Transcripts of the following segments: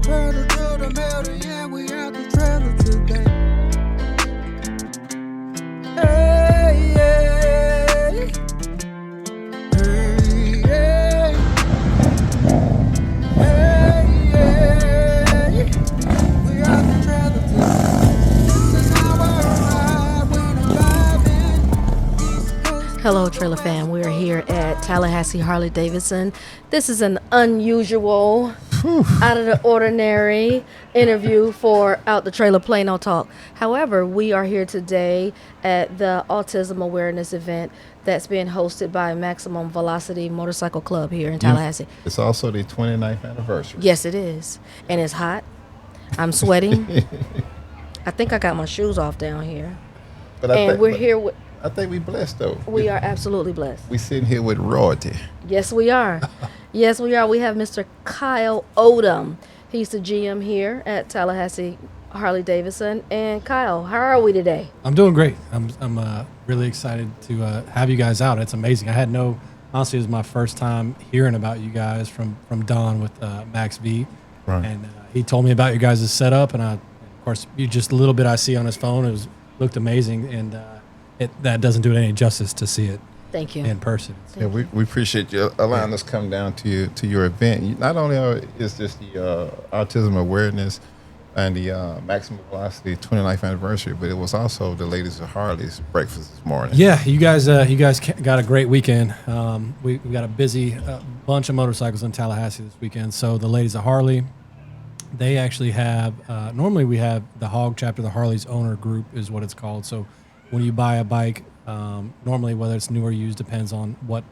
pedal to the metal, yeah, we out the trailer today. Hey, yeah. Hey, yeah. Hey, yeah. We out the trailer today. This is how I ride when I'm driving East Coast. Hello, trailer fan. We're here at Tallahassee Harley-Davidson. This is an unusual, out of the ordinary interview for Out the Trailer Play No Talk. However, we are here today at the Autism Awareness event that's being hosted by Maximum Velocity Motorcycle Club here in Tallahassee. It's also the 29th anniversary. Yes, it is. And it's hot. I'm sweating. I think I got my shoes off down here. But We're here with... I think we blessed though. We are absolutely blessed. We sitting here with royalty. Yes, we are. Yes, we are. We have Mr. Kyle Odom. He's the GM here at Tallahassee Harley-Davidson. And Kyle, how are we today? I'm doing great. I'm really excited to have you guys out. It's amazing. Honestly, it was my first time hearing about you guys from Don with Max V. Right. And he told me about your guys' setup. And of course, just a little bit I see on his phone. Looked amazing. And that doesn't do it any justice to see it. Thank you. In person. Yeah, we appreciate you allowing us to come down to your event. Not only is this the autism awareness and the Maximum Velocity 29th anniversary, but it was also the ladies of Harley's breakfast this morning. Yeah, you guys got a great weekend. We got a busy bunch of motorcycles in Tallahassee this weekend. So the ladies of Harley, they actually have normally we have the Hog chapter, the Harley's owner group is what it's called. So when you buy a bike, normally whether it's new or used depends on what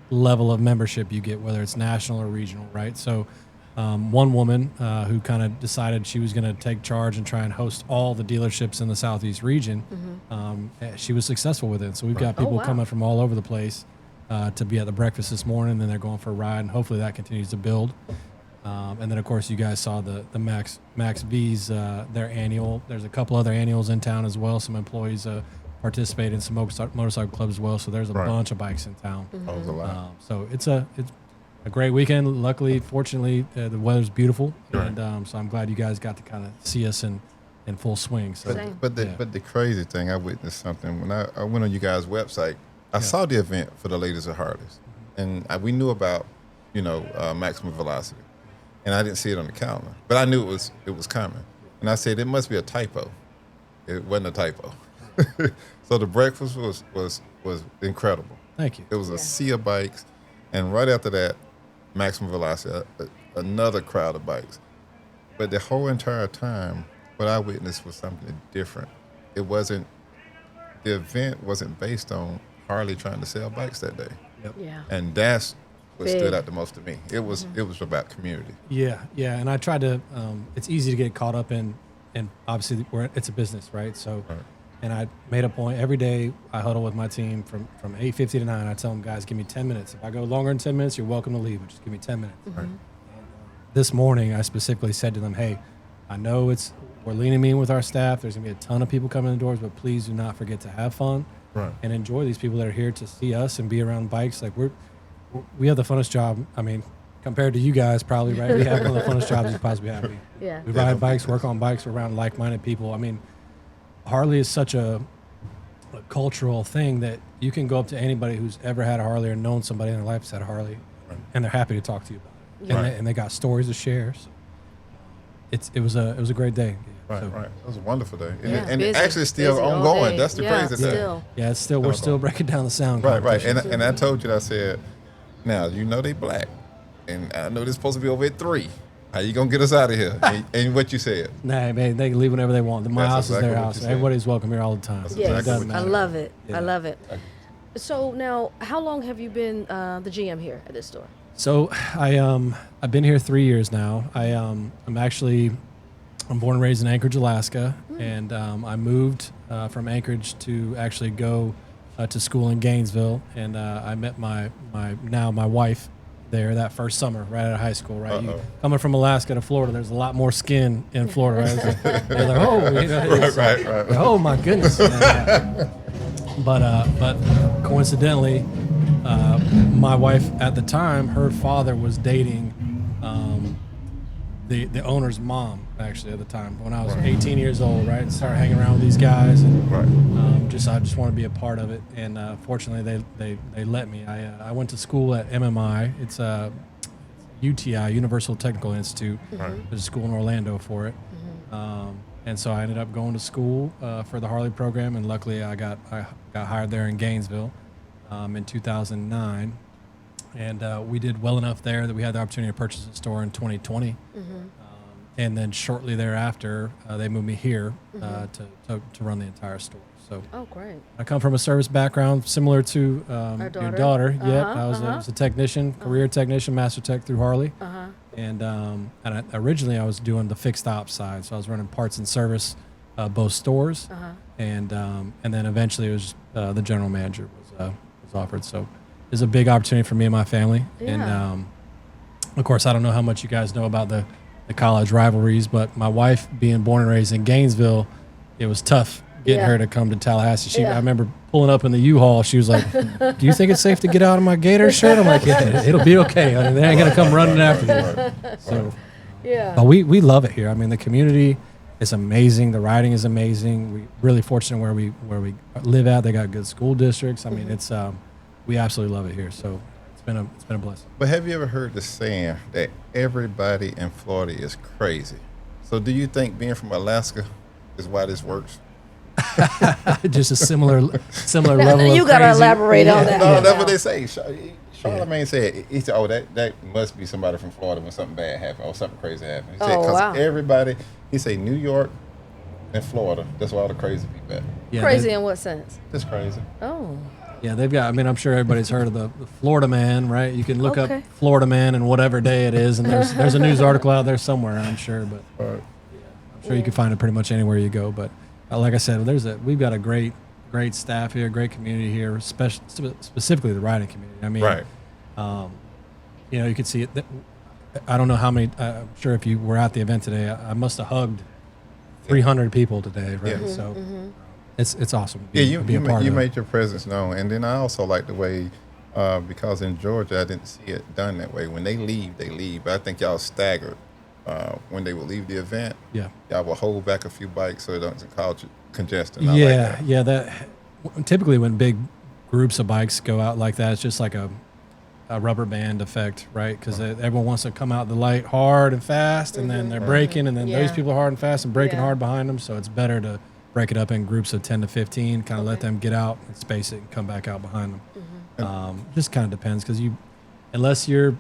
level of membership you get, whether it's national or regional, right? So one woman who kind of decided she was going to take charge and try and host all the dealerships in the Southeast region, she was successful with it. So we've got people coming from all over the place to be at the breakfast this morning, then they're going for a ride, and hopefully that continues to build. And then, of course, you guys saw the Max V's, their annual. There's a couple other annuals in town as well. Some employees participate in some motorcycle clubs as well. So there's a bunch of bikes in town. That was a lot. So it's a great weekend. Luckily, fortunately, the weather's beautiful. Right. And so I'm glad you guys got to kind of see us in full swing. So, But the crazy thing, I witnessed something. When I went on you guys' website, I saw the event for the ladies of Harleys. And we knew about, Maximum Velocity. And I didn't see it on the calendar, but I knew it was coming. And I said, it must be a typo. It wasn't a typo. So the breakfast was incredible. Thank you. It was a sea of bikes. And right after that, Maximum Velocity, another crowd of bikes. But the whole entire time, what I witnessed was something different. The event wasn't based on Harley trying to sell bikes that day. Yep. Yeah. And that's what stood out the most to me. It was about community. Yeah. And I tried to. It's easy to get caught up in obviously it's a business, right? So, and I made a point every day. I huddle with my team from 8:50 to 9. I tell them, guys, give me 10 minutes. If I go longer than 10 minutes, you're welcome to leave. But just give me 10 minutes. Right. And, this morning, I specifically said to them, hey, I know we're leaning in with our staff. There's gonna be a ton of people coming in the doors, but please do not forget to have fun and enjoy these people that are here to see us and be around bikes. Like we have the funnest job. I mean, compared to you guys, probably, right? We have one of the funnest jobs you possibly have. Yeah. We ride bikes, work on bikes, we're around like-minded people. I mean, Harley is such a cultural thing that you can go up to anybody who's ever had a Harley or known somebody in their life who's had a Harley, and they're happy to talk to you about it. And they got stories to share. So it was a great day. Right. It was a wonderful day. And busy, actually still busy all ongoing. day. That's the crazy thing. Still. Yeah, we're still breaking down the sound. Right. And I told you, I said, now, they black. And I know they're supposed to be over at 3. How you going to get us out of here? and what you said. Nah, man, they can leave whenever they want. My house is their house. Everybody's welcome here all the time. Yes, exactly I love it. Yeah. I love it. So now, how long have you been the GM here at this store? So I've been here 3 years now. I'm born and raised in Anchorage, Alaska, and I moved from Anchorage to actually go to school in Gainesville, and I met my wife there that first summer right out of high school. Right, coming from Alaska to Florida, there's a lot more skin in Florida. Right? They're like, Right. Oh my goodness. But coincidentally, my wife at the time, her father was dating the owner's mom actually at the time when I was 18 years old, right, and started hanging around with these guys, and I just want to be a part of it. And fortunately, they let me. I went to school at MMI. It's UTI, Universal Technical Institute. There's a school in Orlando for it. And so I ended up going to school for the Harley program, and luckily I got hired there in Gainesville in 2009. And we did well enough there that we had the opportunity to purchase a store in 2020. And then shortly thereafter, they moved me here to run the entire store. So great. I come from a service background similar to your daughter. Yep, I was a technician, career technician, master tech through Harley. And originally I was doing the fixed ops side, so I was running parts and service, both stores. And then eventually it was the general manager was offered. So it was a big opportunity for me and my family. And of course, I don't know how much you guys know about the college rivalries, but my wife being born and raised in Gainesville, it was tough getting her to come to Tallahassee. I remember pulling up in the U-Haul. She was like, "Do you think it's safe to get out of my Gator shirt?" I'm like, "Yeah, it'll be okay. I mean, they ain't gonna come running after you." So, but we love it here. I mean, the community is amazing. The riding is amazing. We really fortunate where we live at. They got good school districts. I mean, it's we absolutely love it here. So it's been a blessing. But have you ever heard the saying that everybody in Florida is crazy? So do you think being from Alaska is why this works? Just a similar level. You of gotta crazy. elaborate on that. No, that's what they say. Charlamagne said, he said, "Oh, that must be somebody from Florida when something bad happened or something crazy happened." He said, "Because everybody," he said, "New York and Florida, that's where all the crazy people at." Yeah, Crazy in what sense? Just crazy. Oh. Yeah, they've got. I mean, I'm sure everybody's heard of the Florida Man, right? You can look up Okay. Florida Man and whatever day it is, and there's a news article out there somewhere, I'm sure. But I'm sure you can find it pretty much anywhere you go. But like I said, we've got a great staff here, great community here, specifically the riding community. I mean, you can see it. I don't know how many. I'm sure if you were at the event today, I must have hugged 300 people today, right? Yeah. So. It's awesome. You of made your presence known, and then I also like the way, because in Georgia I didn't see it done that way. When they leave, they leave. But I think y'all staggered when they would leave the event. Yeah, y'all will hold back a few bikes so it doesn't cause congestion. That typically when big groups of bikes go out like that, it's just like a rubber band effect, right? Because everyone wants to come out the light hard and fast, and then they're braking, and then those people are hard and fast and braking hard behind them. So it's better to break it up in groups of 10 to 15, kind of let them get out and space it and come back out behind them. Just kind of depends, because unless you're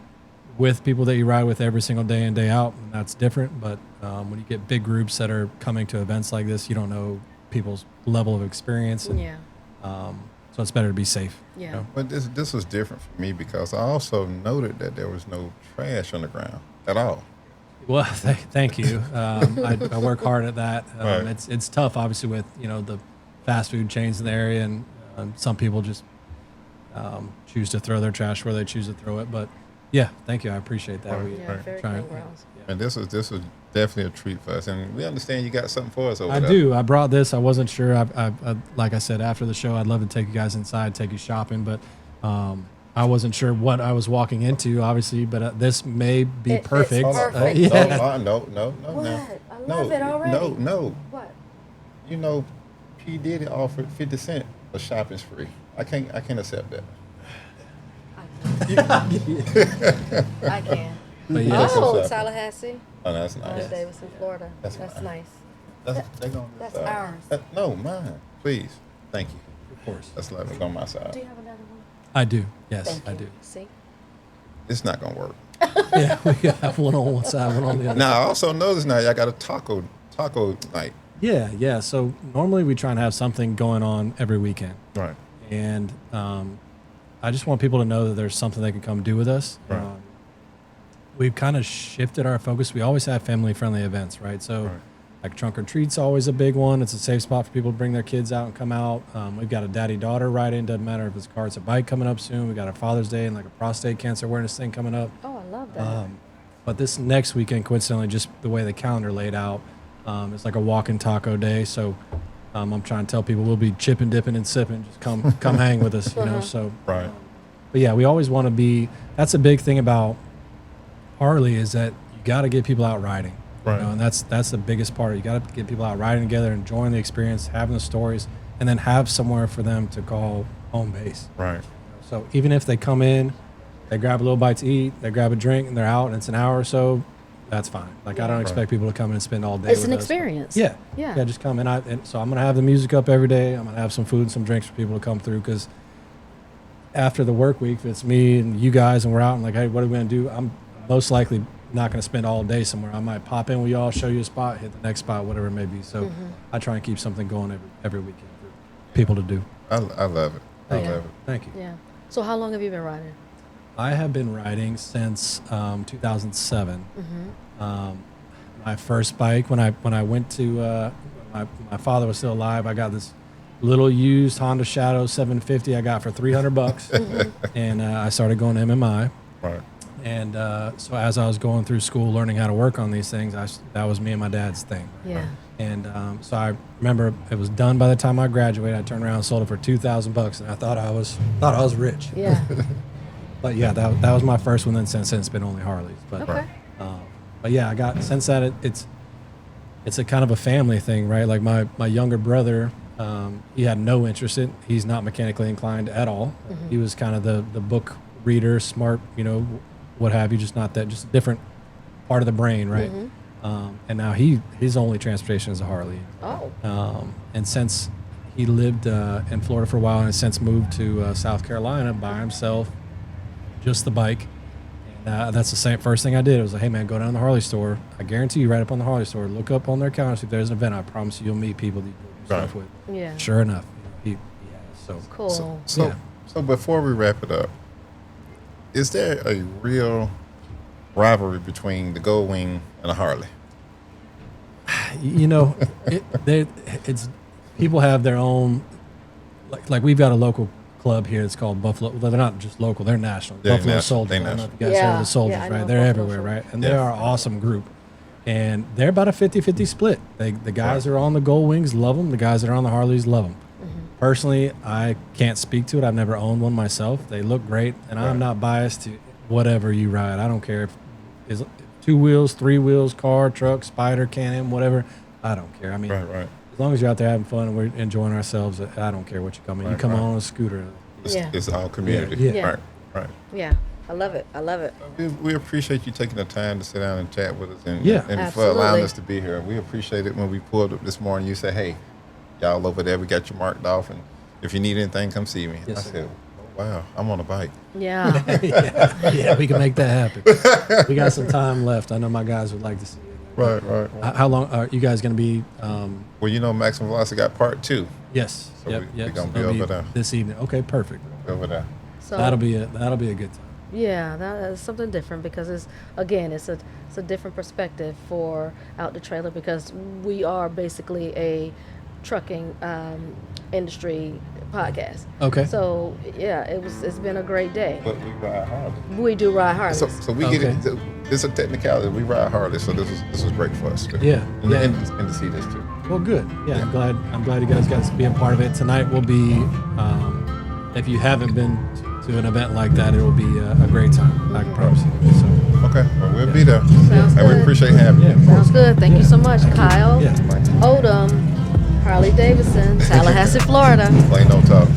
with people that you ride with every single day in, day out, that's different. But when you get big groups that are coming to events like this, you don't know people's level of experience. And, so it's better to be safe. Yeah. You know? But this was different for me because I also noted that there was no trash on the ground at all. Well, thank you. I work hard at that. It's tough, obviously, with the fast food chains in the area, and some people just choose to throw their trash where they choose to throw it. But yeah, thank you. I appreciate that. Very clean grounds. And this was definitely a treat for us, and we understand you got something for us over there. I do. I brought this. I wasn't sure. I like I said, after the show, I'd love to take you guys inside, take you shopping, but I wasn't sure what I was walking into, obviously, but this may be perfect. It's perfect. No. What? I love it already. No. What? You know, P. Diddy offered 50 Cent a shopping spree. I can't accept that. I can. But yeah, Oh, Tallahassee. Oh, that's nice. Harley-Davidson, Florida. That's mine. nice. That's ours. No, mine. Please. Thank you. of course. That's love it on my side. Do you have another one? I do. Yes, Thank I you. do. See? It's not going to work. Yeah, we have one on one side, one on the other. Now, I also noticed now y'all got a taco night. Yeah. So normally we try and have something going on every weekend. Right. And I just want people to know that there's something they can come do with us. Right. We've kind of shifted our focus. We always have family-friendly events, right? So like Trunk or Treat's always a big one. It's a safe spot for people to bring their kids out and come out. We've got a daddy-daughter ride-in. Doesn't matter if it's a car, it's a bike coming up soon. We've got a Father's Day and like a prostate cancer awareness thing coming up. Oh, I love that. But this next weekend, coincidentally, just the way the calendar laid out, it's like a walking taco day. So I'm trying to tell people we'll be chipping, dipping, and sipping. Just come hang with us, you know. So, Right. But yeah, we always want to be. That's a big thing about Harley is that you got to get people out riding. Right. You know, and that's the biggest part. You got to get people out riding together, enjoying the experience, having the stories, and then have somewhere for them to call home base. Right. So even if they come in, they grab a little bite to eat, they grab a drink, and they're out, and it's an hour or so, that's fine. Like, I don't expect people to come in and spend all day It's with an us. experience. Yeah. Yeah. Just come in. And so I'm going to have the music up every day. I'm going to have some food and some drinks for people to come through, because after the work week, if it's me and you guys and we're out and like, hey, what are we going to do? I'm most likely not going to spend all day somewhere. I might pop in with y'all, show you a spot, hit the next spot, whatever it may be. So I try and keep something going every weekend for people to do. I love it. I Yeah. love it. Thank you. Yeah. So how long have you been riding? I have been riding since 2007. My first bike, when I went to my father was still alive, I got this little used Honda Shadow 750 I got for $300, and I started going to MMI. Right. And so as I was going through school, learning how to work on these things, that was me and my dad's thing. Yeah. And so I remember it was done by the time I graduated. I turned around and sold it for $2,000, and I thought I was rich. Yeah. But yeah, that was my first one. Then since then, it's been only Harleys. But Okay. but yeah, I got since that it's a kind of a family thing, right? Like my younger brother, he had no interest in. He's not mechanically inclined at all. He was kind of the book reader, smart, what have you, just not that, just a different part of the brain, right? And now his only transportation is a Harley. Oh. And since he lived in Florida for a while and has since moved to South Carolina by himself, just the bike. And that's the first thing I did. It was like, hey man, go down to the Harley store. I guarantee you, right up on the Harley store, look up on their counter, see if there's an event. I promise you'll meet people that you do stuff with. Yeah. Sure enough, he has. So Cool. So before we wrap it up, is there a real rivalry between the Gold Wing and the Harley? It's people have their own. Like we've got a local club here. It's called Buffalo. Well, they're not just local; they're national. Yeah, Buffalo national. Soldiers. They're I don't know if you national. guys heard Yeah. of the Soldiers, Yeah, I right? know They're Buffalo everywhere, Soldiers. right? And Yeah. they are an awesome group. And they're about a 50-50 split. The guys that are on the Gold Wings love them. The guys that are on the Harleys love them. Personally, I can't speak to it. I've never owned one myself. They look great, and I'm not biased to whatever you ride. I don't care if it's 2 wheels, 3 wheels, car, truck, Spider, Can-Am, whatever. I don't care. I mean, Right. as long as you're out there having fun and we're enjoying ourselves, I don't care what you come in. You Right, come right. on a scooter. It's our community. Yeah. Right. Yeah. I love it. I love it. We appreciate you taking the time to sit down and chat with us and for Absolutely. allowing us to be here. We appreciate it when we pulled up this morning. You said, hey, y'all over there, we got you marked off, and if you need anything, come see me. Yes, I sir. said, oh, wow, I'm on a bike. Yeah. Yeah, we can make that happen. We got some time left. I know my guys would like to see it. Right. How long are you guys going to be? Well, Maximum Velocity got part 2 Yes. So yep. we yep. gonna So be it'll over there. this evening. Okay, perfect. over there. So That'll be a good time. yeah, that is something different because it's a different perspective for Out the Trailer because we are basically a trucking industry podcast. Okay. So yeah, it's been a great day. But we ride Harley. We do ride Harleys. So we get it. It's a technicality. We ride Harley, so this is great for us. Too. Yeah, And, yeah. and to see this too. Well, good. Yeah, I'm glad you guys got to be a part of it. Tonight will be, if you haven't been to an event like that, it will be a great time. I can promise you. So, Okay, well we'll be there. Sounds And we good. appreciate having you. Sounds good. Thank you so much, Kyle. yeah. Odom, Harley-Davidson, Tallahassee, Florida. Plain don't talk.